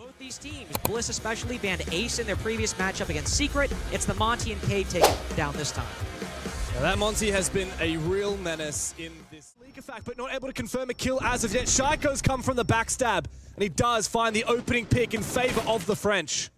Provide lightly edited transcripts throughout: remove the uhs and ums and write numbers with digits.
Both these teams, Bliss especially, banned Ace in their previous matchup against Secret. It's the Monty and Cade taking down this time. Now that Monty has been a real menace in this league of fact, but not able to confirm a kill as of yet. Shaiko's come from the backstab, and he does find the opening pick in favor of the French.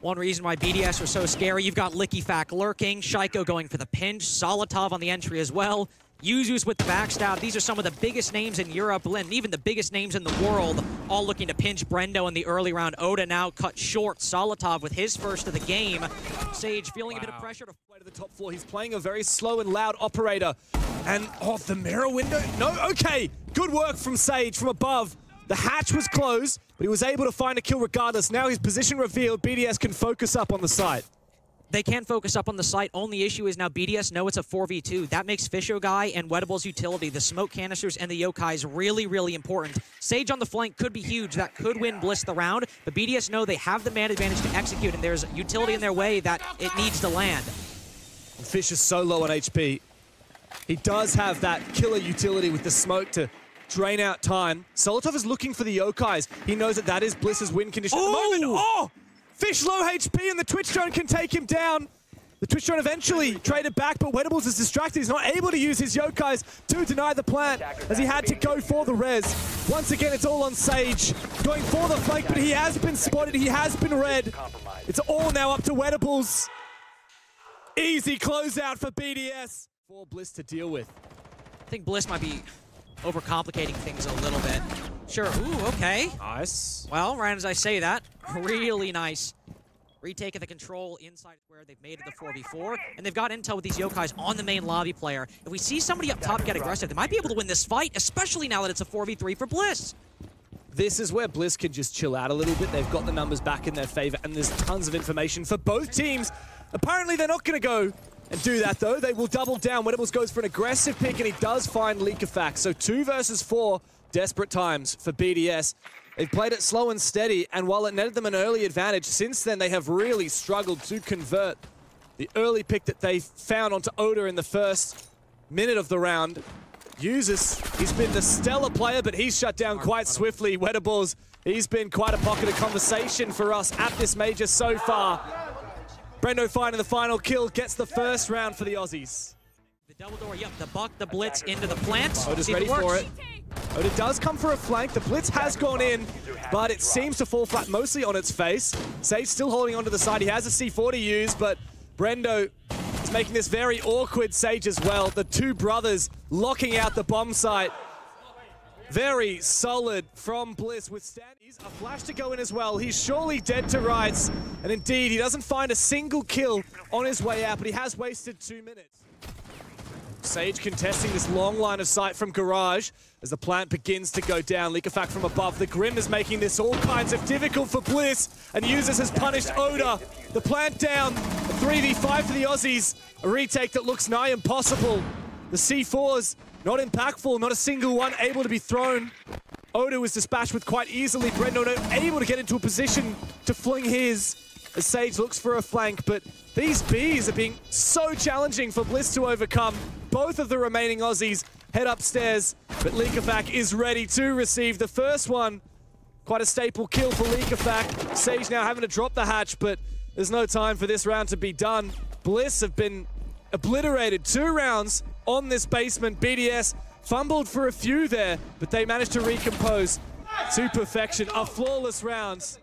One reason why BDS are so scary, you've got LickyFac lurking, Shaiko going for the pinch, Solotov on the entry as well, Yuzu's with the backstab. These are some of the biggest names in Europe, and even the biggest names in the world, all looking to pinch Brendo in the early round. Oda now cut short. Solotov with his first of the game. Sage feeling a bit of pressure to play to the top floor. He's playing a very slow and loud operator. And off the mirror window. No, okay. Good work from Sage from above. The hatch was closed, but he was able to find a kill regardless. Now his position revealed. BDS can focus up on the site. They can focus up on the site. Only issue is now BDS know it's a 4v2. That makes Fishogai and Weddable's utility, the smoke canisters and the yokais, really, really important. Sage on the flank could be huge. That could win Bliss the round, but BDS know they have the man advantage to execute, and there's utility in their way that it needs to land. Fish is so low on HP. He does have that killer utility with the smoke to drain out time. Solotov is looking for the yokais. He knows that that is Bliss's win condition at the moment. Oh! Fish low HP, and the Twitch drone can take him down. The Twitch drone eventually traded back, but Weddables is distracted. He's not able to use his yokais to deny the plant, as he had to go for the res. Once again, it's all on Sage, going for the flank, but he has been spotted, he has been red. It's all now up to Weddables. Easy closeout for BDS. For Bliss to deal with. I think Bliss might be overcomplicating things a little bit. Sure, ooh, okay. Nice. Well, right as I say that, really nice. Retake of the control inside where they've made it the 4v4, and they've got intel with these yokais on the main lobby player. If we see somebody up top get aggressive, they might be able to win this fight, especially now that it's a 4v3 for Bliss. This is where Bliss can just chill out a little bit. They've got the numbers back in their favor, and there's tons of information for both teams. Apparently, they're not going to go and do that, though. They will double down. Weddables goes for an aggressive pick, and he does find LickyFac. So 2 versus 4, desperate times for BDS. They've played it slow and steady, and while it netted them an early advantage, since then they have really struggled to convert the early pick that they found onto Oda in the first minute of the round. Uses, he's been the stellar player, but he's shut down quite swiftly. Weddables, he's been quite a pocket of conversation for us at this major so far. Brendo finding the final kill, gets the first round for the Aussies. The double door, yep, the buck, the blitz into the plant. Oda's ready for it. Oda does come for a flank. The blitz has gone in, but it seems to fall flat mostly on its face. Sage still holding onto the side. He has a C4 to use, but Brendo is making this very awkward. Sage as well. The two brothers locking out the bomb site. Very solid from Bliss with He's a flash to go in as well. He's surely dead to rights. And indeed, he doesn't find a single kill on his way out, but he has wasted 2 minutes. Sage contesting this long line of sight from Garage as the plant begins to go down. LickyFac from above. The Grim is making this all kinds of difficult for Bliss, and Users has punished Oda. The plant down. A 3v5 for the Aussies. A retake that looks nigh impossible. The C4s not impactful, not a single one able to be thrown. Oda was dispatched with quite easily. Brendo able to get into a position to fling his as Sage looks for a flank, but these Bs are being so challenging for Bliss to overcome. Both of the remaining Aussies head upstairs, but LickyFac is ready to receive the first one. Quite a staple kill for LickyFac. Sage now having to drop the hatch, but there's no time for this round to be done. Bliss have been obliterated 2 rounds on this basement. BDS fumbled for a few there, but they managed to recompose to perfection. A flawless rounds.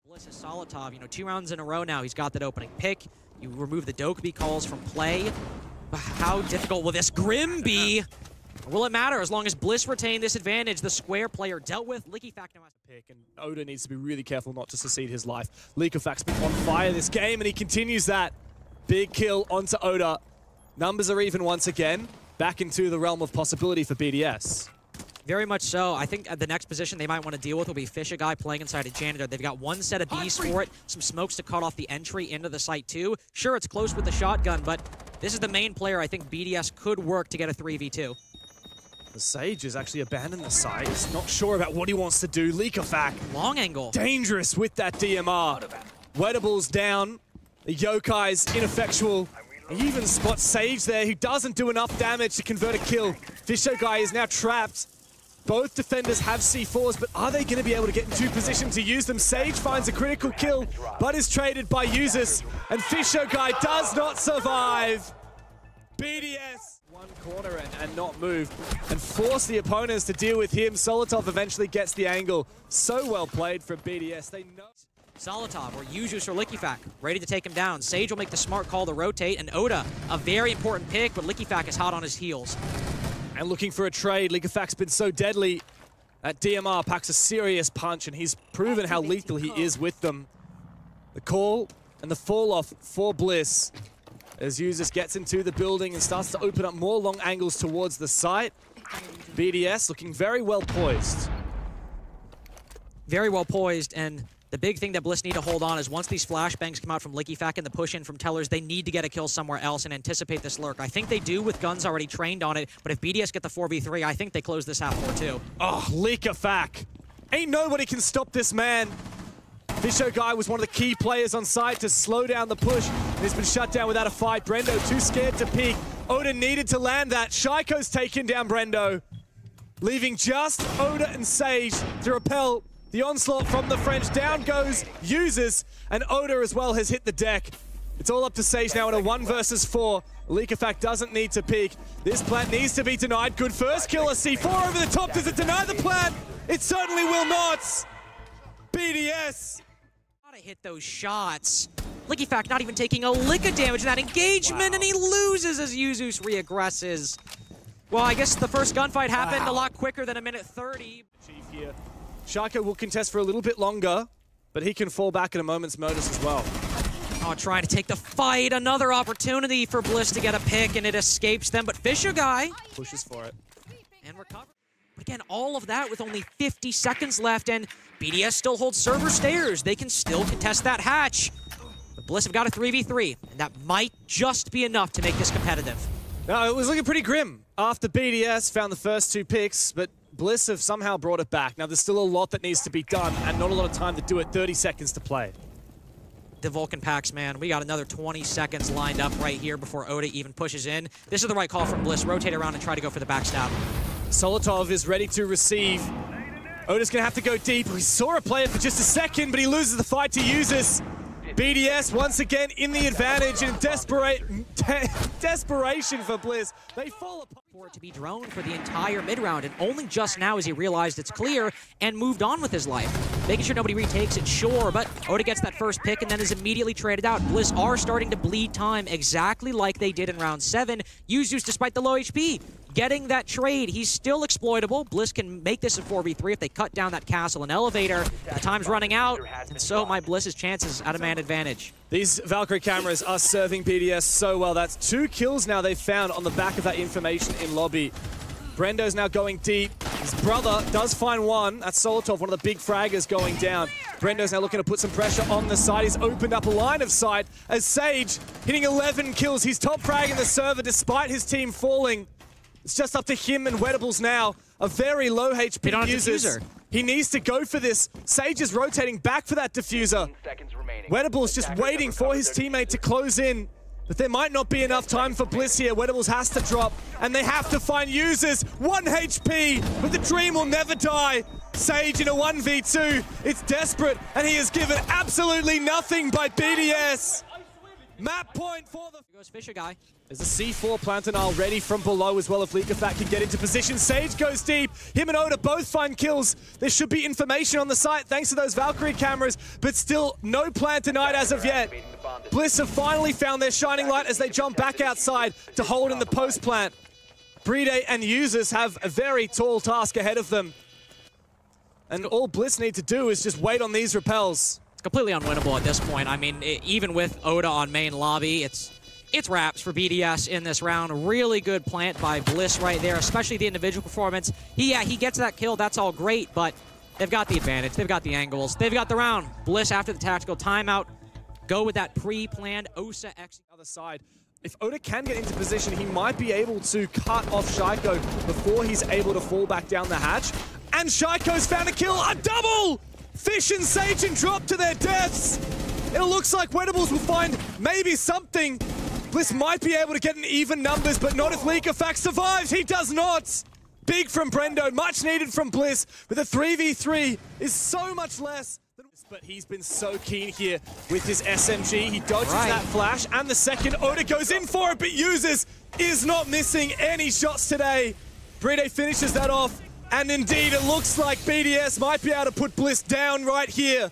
Bliss is Solotov, 2 rounds in a row now. He's got that opening pick. You remove the Dokkaebi calls from play. How difficult will this Grim be? Or will it matter as long as Bliss retain this advantage? The square player dealt with. LickyFac now has to pick, and Oda needs to be really careful not to secede his life. LickyFac's been on fire this game, and he continues that. Big kill onto Oda. Numbers are even once again. Back into the realm of possibility for BDS. Very much so. I think at the next position they might want to deal with will be Fishogai playing inside a janitor. They've got 1 set of Bs for it, some smokes to cut off the entry into the site too. Sure, it's close with the shotgun, but this is the main player I think BDS could work to get a 3v2. The Sage has actually abandoned the site. He's not sure about what he wants to do. LickyFac. Long angle. Dangerous with that DMR. Weddables down. The Yokai's ineffectual. He even spots Sage there, who doesn't do enough damage to convert a kill. Fishogai is now trapped. Both defenders have C4s, but are they going to be able to get into position to use them? Sage finds a critical kill, but is traded by Users, and FishoGuy does not survive. BDS one corner and not move, and force the opponents to deal with him. Solotov eventually gets the angle. So well played from BDS. They know. Solotov or Users or LickyFac ready to take him down. Sage will make the smart call to rotate, and Oda, a very important pick, but LickyFac is hot on his heels. And looking for a trade. LickyFac's been so deadly at DMR, packs a serious punch, and he's proven how lethal he is with them. The call and the fall off for Bliss as Users gets into the building and starts to open up more long angles towards the site. BDS looking very well poised. Very well poised, and the big thing that Bliss need to hold on is once these flashbangs come out from LickyFac and the push in from Tellers, they need to get a kill somewhere else and anticipate this lurk. I think they do with guns already trained on it, but if BDS get the 4v3, I think they close this half 4-2. Oh, LickyFac. Ain't nobody can stop this man. FishoGuy was one of the key players on site to slow down the push, and he's been shut down without a fight. Brendo too scared to peek. Oda needed to land that. Shiko's taken down Brendo, leaving just Oda and Sage to repel the onslaught from the French. Down goes Users, and Oda as well has hit the deck. It's all up to Sage now in a 1 versus 4. LickyFac doesn't need to peek. This plant needs to be denied. Good first kill. A C4 over the top. Does it deny the plant? It certainly will not. BDS. Gotta hit those shots. LickyFac not even taking a lick of damage in that engagement, and he loses as Users reaggresses. Well, I guess the first gunfight happened a lot quicker than a minute 30. Chief here. Shako will contest for a little bit longer, but he can fall back at a moment's notice as well. Oh, trying to take the fight. Another opportunity for Bliss to get a pick, and it escapes them, but FishoGuy pushes for it. And recover. Again, all of that with only 50 seconds left, and BDS still holds server stairs. They can still contest that hatch. But Bliss have got a 3v3, and that might just be enough to make this competitive. No, it was looking pretty grim after BDS found the first 2 picks, but Bliss have somehow brought it back. Now, there's still a lot that needs to be done, and not a lot of time to do it. 30 seconds to play. The Vulcan packs, man. We got another 20 seconds lined up right here before Oda even pushes in. This is the right call from Bliss. Rotate around and try to go for the backstab. Solotov is ready to receive. Oda's going to have to go deep. We saw a player for just a second, but he loses the fight to Users. BDS once again in the advantage, and desperation for Bliss. They fall apart. For it to be droned for the entire mid-round, and only just now has he realized it's clear and moved on with his life. Making sure nobody retakes it, sure, but Oda gets that first pick and then is immediately traded out. Bliss are starting to bleed time exactly like they did in round 7. Users, despite the low HP, getting that trade. He's still exploitable. Bliss can make this a 4v3 if they cut down that castle and elevator. The time's running out, and so my Bliss's chances at a man advantage. These Valkyrie cameras are serving BDS so well. That's 2 kills now they've found on the back of that information in lobby. Brendo's now going deep. His brother does find one. That's Solotov, one of the big fraggers going down. Brendo's now looking to put some pressure on the side. He's opened up a line of sight as Sage hitting 11 kills. He's top fragging the server despite his team falling. It's just up to him and Wettables now. A very low HP Users. He needs to go for this. Sage is rotating back for that diffuser. Wettables just waiting for his teammate to close in. But there might not be enough time for Bliss here. Wettables has to drop, and they have to find Users. 1 HP, but the dream will never die. Sage in a 1v2. It's desperate, and he is given absolutely nothing by BDS. Map point for the... Here goes FishoGuy. There's a C4 Plantanal ready from below as well if LickyFac can get into position. Sage goes deep. Him and Oda both find kills. There should be information on the site thanks to those Valkyrie cameras, but still no plant denied as of yet. Bliss have finally found their shining light as they jump back outside to hold in the post plant. Brede and Users have a very tall task ahead of them. And all Bliss need to do is just wait on these repels. It's completely unwinnable at this point. I mean, even with Oda on main lobby, it's wraps for BDS in this round. Really good plant by Bliss right there, especially the individual performance. He gets that kill, that's all great, but they've got the advantage, they've got the angles, they've got the round. Bliss after the tactical timeout, go with that pre-planned Osa X. Other side. If Oda can get into position, he might be able to cut off Shiko before he's able to fall back down the hatch. And Shiko's found a kill, a double! Fish and Sage and drop to their deaths. It looks like Wettables will find maybe something. Bliss might be able to get an even numbers, but not if LickyFac survives. He does not. Big from Brendo, much needed from Bliss, but the 3v3 is so much less. But he's been so keen here with his SMG. He dodges that flash, and the second Oda goes in for it, but uses is not missing any shots today. Brede finishes that off, and indeed it looks like BDS might be able to put Bliss down right here.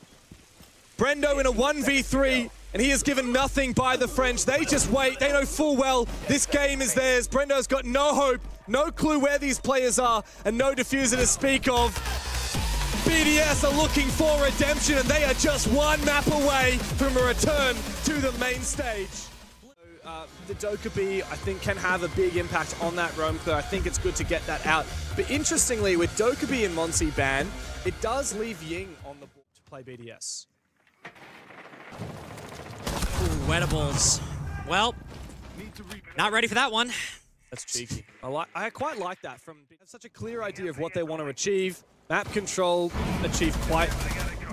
Brendo in a 1v3, and he is given nothing by the French. They just wait. They know full well this game is theirs. Brendo's got no hope, no clue where these players are, and no diffuser to speak of. BDS are looking for redemption, and they are just one map away from a return to the main stage. The Dokkaebi, I think, can have a big impact on that roam clear. I think it's good to get that out. But interestingly, with Dokkaebi and Monsi banned, it does leave Ying on the board to play BDS. Ooh, Wettables. Well, not ready for that one. That's cheeky. I quite like that. From such a clear idea of what they want to achieve. Map control achieved quite...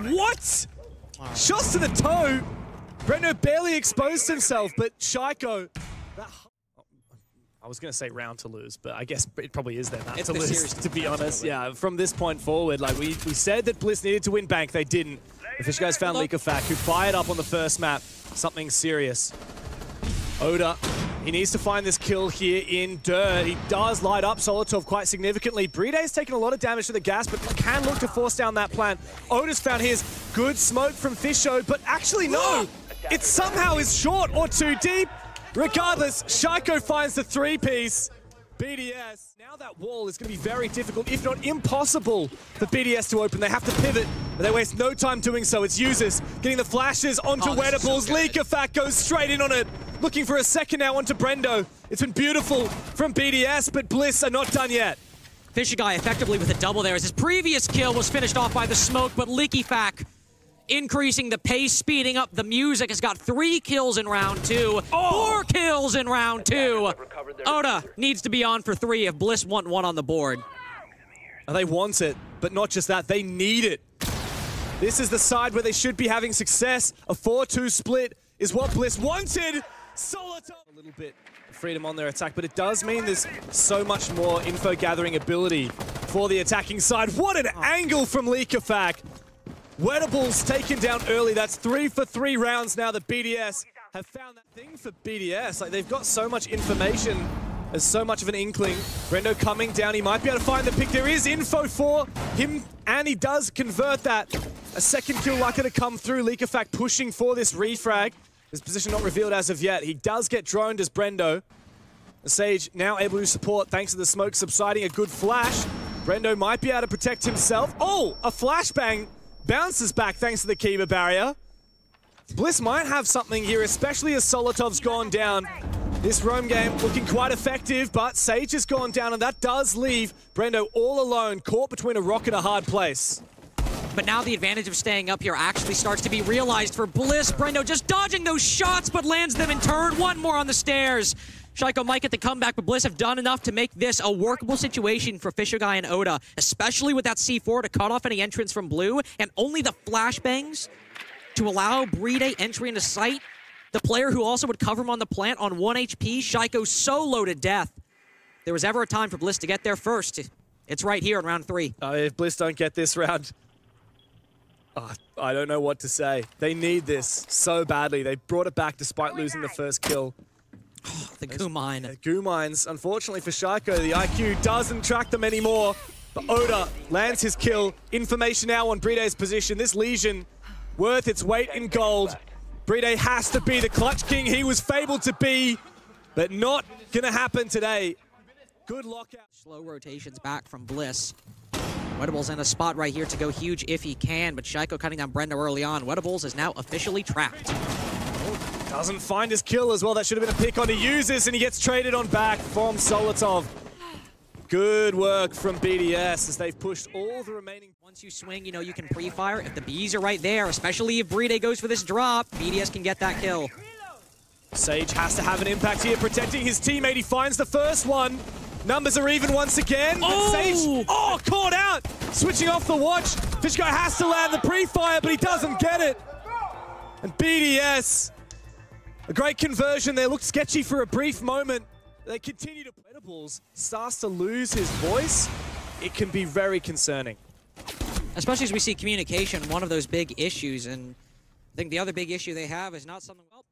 What? Right. Shots to the toe. Brendo barely exposed himself, but Shaiko... I was going to say round to lose, but I guess it probably is their map to lose, to be honest. Yeah, from this point forward, like we said that Bliss needed to win bank, they didn't. The Fish guys found Leakafak, who fired up on the first map. Something serious. Oda, he needs to find this kill here in Dirt. He does light up Solotov quite significantly. Bride's taken a lot of damage to the gas, but can look to force down that plant. Oda's found his good smoke from Fisho, but actually no! It somehow is short or too deep. Regardless, Shaiko finds the 3-piece. BDS. Now that wall is going to be very difficult, if not impossible, for BDS to open. They have to pivot, but they waste no time doing so. It's users getting the flashes onto Wettables. So Leakafak goes straight in on it. Looking for a second now onto Brendo. It's been beautiful from BDS, but Bliss are not done yet. Guy effectively with a double there as his previous kill was finished off by the smoke, but Leakafak increasing the pace, speeding up the music, has got 3 kills in round 2, 4 kills in round 2. Oda needs to be on for 3 if Bliss want 1 on the board. They want it, but not just that, they need it. This is the side where they should be having success. A 4-2 split is what Bliss wanted. Solotov a little bit of freedom on their attack, but it does mean there's so much more info gathering ability for the attacking side. What an angle from Leakafak. Wettables taken down early. That's 3 for 3 rounds now that BDS have found that thing for BDS. Like, they've got so much information. There's so much of an inkling. Brendo coming down. He might be able to find the pick. There is info for him, and he does convert that. A second kill likely to come through. Leakafak pushing for this refrag. His position not revealed as of yet. He does get droned as Brendo. The Sage now able to support thanks to the smoke subsiding. A good flash. Brendo might be able to protect himself. Oh, a flashbang. Bounces back thanks to the Kiba barrier. Bliss might have something here, especially as Solotov's gone down. This roam game looking quite effective, but Sage has gone down, and that does leave Brendo all alone, caught between a rock and a hard place. But now the advantage of staying up here actually starts to be realized for Bliss. Brendo just dodging those shots, but lands them in turn. 1 more on the stairs. Shaiko might get the comeback, but Bliss have done enough to make this a workable situation for Guy and Oda, especially with that C4 to cut off any entrance from blue, and only the flashbangs to allow Brede entry into sight. The player who also would cover him on the plant on 1 HP, Shaiko so low to death. If there was ever a time for Bliss to get there first, it's right here in round 3. If Bliss don't get this round, I don't know what to say. They need this so badly. They brought it back despite losing the first kill. The goo mine. Goo mines. Unfortunately for Shaiko, the IQ doesn't track them anymore. But Oda lands his kill. Information now on Bride's position. This Legion worth its weight in gold. Brede has to be the clutch king he was fabled to be, but not gonna happen today. Good lockout. Slow rotations back from Bliss. Wettables in a spot right here to go huge if he can, but Shaiko cutting down Brendo early on. Wettables is now officially trapped. Doesn't find his kill as well. That should have been a pick on. He uses, and he gets traded on back from Solotov. Good work from BDS as they've pushed all the remaining... Once you swing, you know you can pre-fire. If the Bs are right there, especially if Brede goes for this drop, BDS can get that kill. Sage has to have an impact here, protecting his teammate. He finds the first one. Numbers are even once again. Oh! Sage, caught out! Switching off the watch. Fishguy has to land the pre-fire, but he doesn't get it. And BDS... A great conversion there. Looked sketchy for a brief moment. They continue to... Edibles starts to lose his voice. It can be very concerning. Especially as we see communication, one of those big issues. And I think the other big issue they have is not something... Well,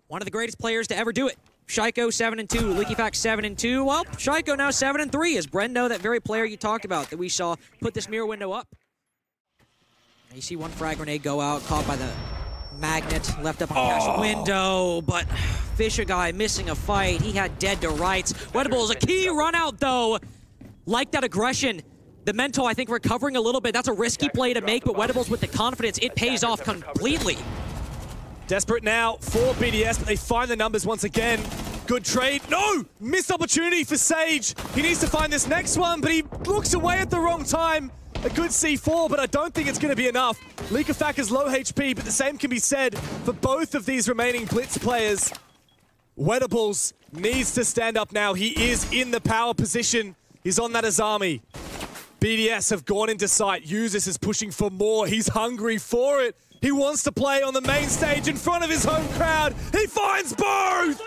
one of the greatest players to ever do it. Shiko 7-2, LickyFact 7-2. Well, Shiko now 7-3 as Brendo, that very player you talked about that we saw put this mirror window up. You see one frag grenade go out, caught by the magnet, left up on the window, but Fisher guy missing a fight. He had dead to rights. Wedables, a key run out though. Like that aggression. The mental, I think, recovering a little bit. That's a risky play to make, but Wedables with the confidence, it pays off completely. Desperate now for BDS, but they find the numbers once again. Good trade. No! Missed opportunity for Sage. He needs to find this next one, but he looks away at the wrong time. A good C4, but I don't think it's going to be enough. LickyFact is low HP, but the same can be said for both of these remaining Blitz players. Wedables needs to stand up now. He is in the power position. He's on that Azami. BDS have gone into sight. Usus is pushing for more. He's hungry for it. He wants to play on the main stage in front of his home crowd. He finds both!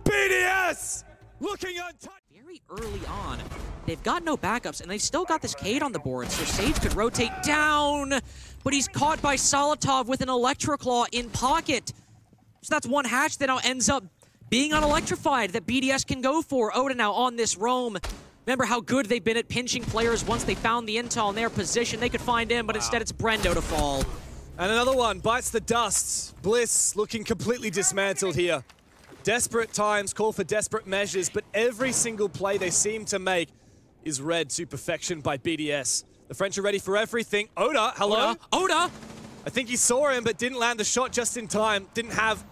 BDS looking untouched. Very early on, they've got no backups, and they've still got this Cade on the board, so Sage could rotate down, but he's caught by Solotov with an Electroclaw in pocket. So that's one hatch that now ends up being unelectrified that BDS can go for. Oda now on this roam. Remember how good they've been at pinching players once they found the intel in their position. They could find him, but instead it's Brendo to fall. And another one bites the dust. Bliss looking completely dismantled here. Desperate times call for desperate measures, but every single play they seem to make is read to perfection by BDS. The French are ready for everything. Oda, hello? Oda! I think he saw him, but didn't land the shot just in time. Didn't have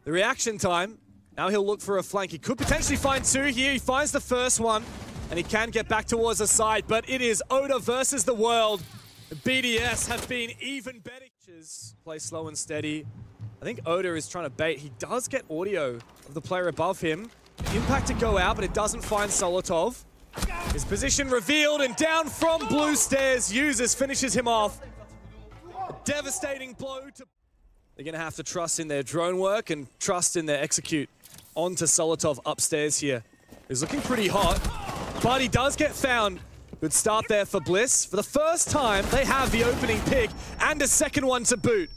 the reaction time. Now he'll look for a flank. He could potentially find two here. He finds the first one, and he can get back towards the side, but it is Oda versus the world. BDS have been even better. Play slow and steady. I think Oda is trying to bait. He does get audio of the player above him. Impact to go out, but it doesn't find Solotov. His position revealed, and down from blue stairs, Usus finishes him off. A devastating blow to... They're going to have to trust in their drone work and trust in their execute onto Solotov upstairs here. He's looking pretty hot, but he does get found. Good start there for Bliss. For the first time, they have the opening pick and a second one to boot.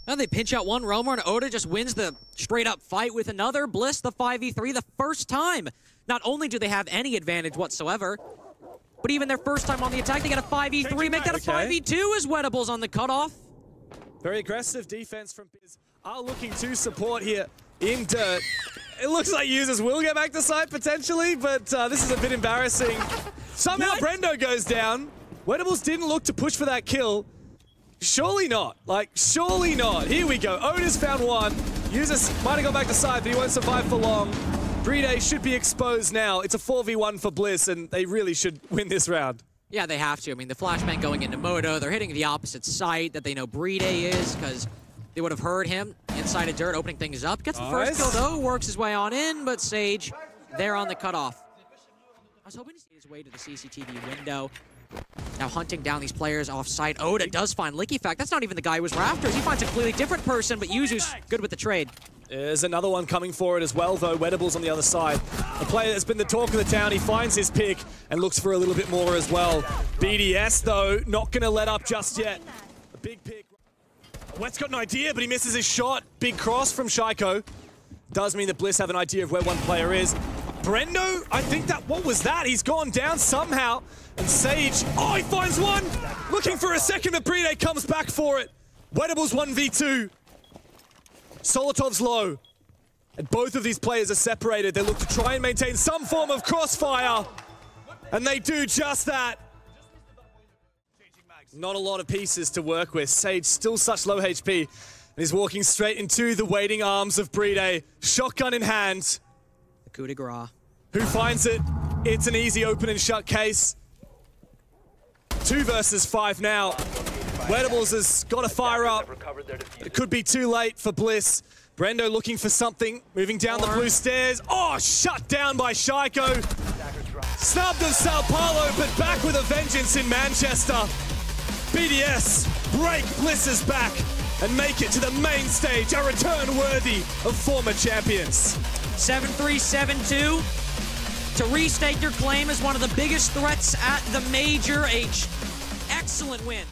Now they pinch out one roamer, and Oda just wins the straight-up fight with another. Bliss, the 5v3, the first time. Not only do they have any advantage whatsoever, but even their first time on the attack, they get a 5v3, make that a 5v2 as Wedables on the cutoff. Very aggressive defense from Biz. Are looking to support here in dirt. It looks like Usus will get back to site potentially, but this is a bit embarrassing. Somehow Brendo goes down. Wedables didn't look to push for that kill. Surely not. Like, surely not. Here we go. Oda's found one. Usus might have gone back to side, but he won't survive for long. Brede should be exposed now. It's a 4v1 for Bliss, and they really should win this round. Yeah, they have to. I mean, the flashbang going into Moto, they're hitting the opposite site that they know Brede is, because they would have heard him inside of dirt, opening things up. Gets the first kill, though, works his way on in, but Sage, there on the cutoff. I was hoping to see his way to the CCTV window. Now hunting down these players off-site. Oda does find LickyFact. That's not even the guy who was rafters. He finds a completely different person, but Yuzu's good with the trade. There's another one coming for it as well, though. Wedables on the other side. A player that's been the talk of the town. He finds his pick and looks for a little bit more as well. BDS, though, not going to let up just yet. A big pick. Wet's got an idea, but he misses his shot. Big cross from Shiko. Does mean that Bliss have an idea of where one player is. Brendo, I think that, what was that? He's gone down somehow. And Sage, oh, he finds one! Looking for a second, but Brede comes back for it. Wedables 1v2. Solotov's low. And both of these players are separated. They look to try and maintain some form of crossfire. And they do just that. Not a lot of pieces to work with. Sage still such low HP. And he's walking straight into the waiting arms of Brede. Shotgun in hand. The coup de grace. Who finds it? It's an easy open and shut case. 2 versus 5 now. Wedables has got to fire up. It could be too late for Bliss. Brendo looking for something, moving down the blue stairs. Oh, shut down by Shiko. Snubbed of Sao Paulo, but back with a vengeance in Manchester. BDS break Bliss's back and make it to the main stage, a return worthy of former champions. 7-3, 7-2. To restate your claim as one of the biggest threats at the major. Excellent win.